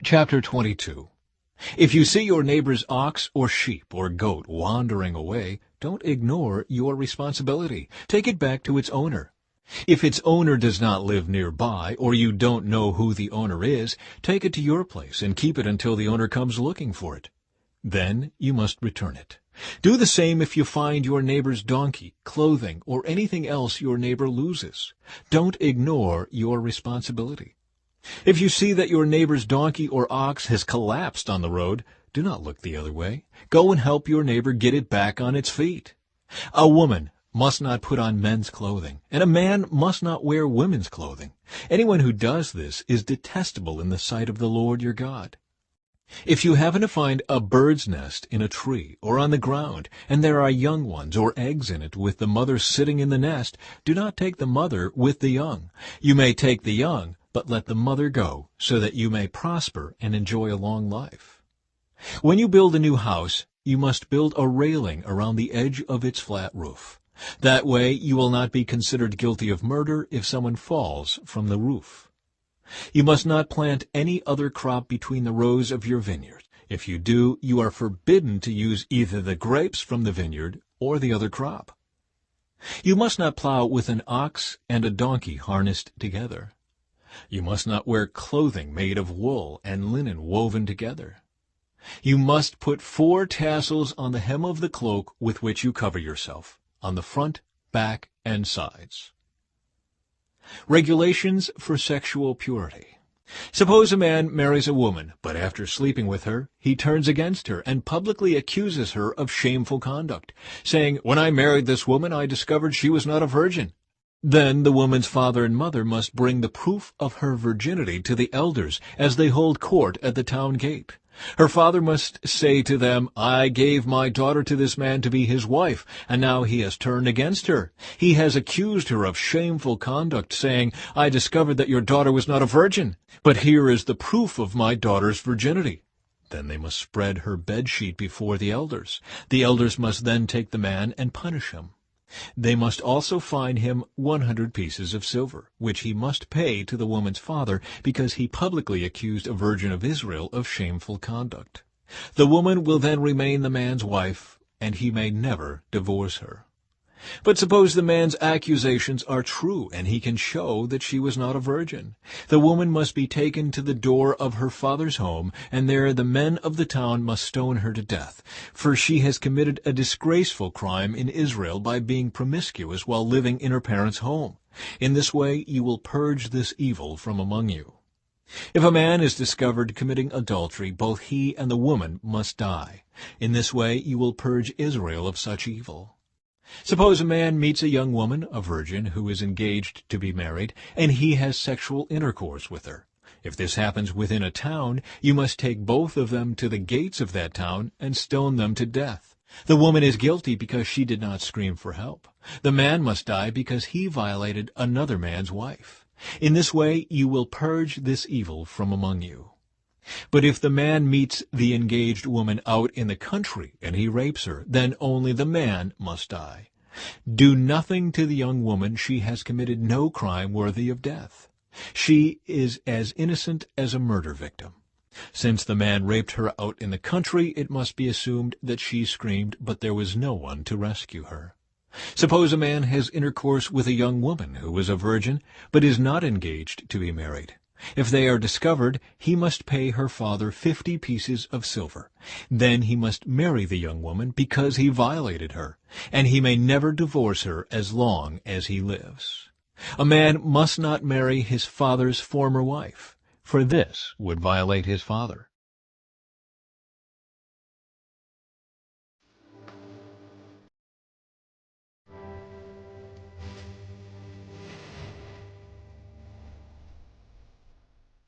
Chapter 22. If you see your neighbor's ox or sheep or goat wandering away, don't ignore your responsibility. Take it back to its owner. If its owner does not live nearby, or you don't know who the owner is, take it to your place and keep it until the owner comes looking for it. Then you must return it. Do the same if you find your neighbor's donkey, clothing, or anything else your neighbor loses. Don't ignore your responsibility. If you see that your neighbor's donkey or ox has collapsed on the road, do not look the other way. Go and help your neighbor get it back on its feet. A woman must not put on men's clothing, and a man must not wear women's clothing. Anyone who does this is detestable in the sight of the Lord your God. If you happen to find a bird's nest in a tree or on the ground, and there are young ones or eggs in it with the mother sitting in the nest, do not take the mother with the young. You may take the young, but let the mother go, so that you may prosper and enjoy a long life. When you build a new house, you must build a railing around the edge of its flat roof. That way you will not be considered guilty of murder if someone falls from the roof. You must not plant any other crop between the rows of your vineyard. If you do, you are forbidden to use either the grapes from the vineyard or the other crop. You must not plow with an ox and a donkey harnessed together. You must not wear clothing made of wool and linen woven together. You must put 4 tassels on the hem of the cloak with which you cover yourself, on the front, back, and sides. Regulations for sexual purity. Suppose a man marries a woman, but after sleeping with her, he turns against her and publicly accuses her of shameful conduct, saying, "When I married this woman, I discovered she was not a virgin." Then the woman's father and mother must bring the proof of her virginity to the elders as they hold court at the town gate. Her father must say to them, "I gave my daughter to this man to be his wife, and now he has turned against her. He has accused her of shameful conduct, saying, 'I discovered that your daughter was not a virgin, but here is the proof of my daughter's virginity.'" Then they must spread her bedsheet before the elders. The elders must then take the man and punish him. They must also fine him 100 pieces of silver, which he must pay to the woman's father, because he publicly accused a virgin of Israel of shameful conduct. The woman will then remain the man's wife, and he may never divorce her. But suppose the man's accusations are true, and he can show that she was not a virgin. The woman must be taken to the door of her father's home, and there the men of the town must stone her to death, for she has committed a disgraceful crime in Israel by being promiscuous while living in her parents' home. In this way you will purge this evil from among you. If a man is discovered committing adultery, both he and the woman must die. In this way you will purge Israel of such evil. Suppose a man meets a young woman, a virgin, who is engaged to be married, and he has sexual intercourse with her. If this happens within a town, you must take both of them to the gates of that town and stone them to death. The woman is guilty because she did not scream for help. The man must die because he violated another man's wife. In this way you will purge this evil from among you. But if the man meets the engaged woman out in the country and he rapes her, then only the man must die. Do nothing to the young woman. She has committed no crime worthy of death. She is as innocent as a murder victim. Since the man raped her out in the country, it must be assumed that she screamed, but there was no one to rescue her. Suppose a man has intercourse with a young woman who is a virgin, but is not engaged to be married. If they are discovered, he must pay her father 50 pieces of silver. Then he must marry the young woman because he violated her, and he may never divorce her as long as he lives. A man must not marry his father's former wife, for this would violate his father.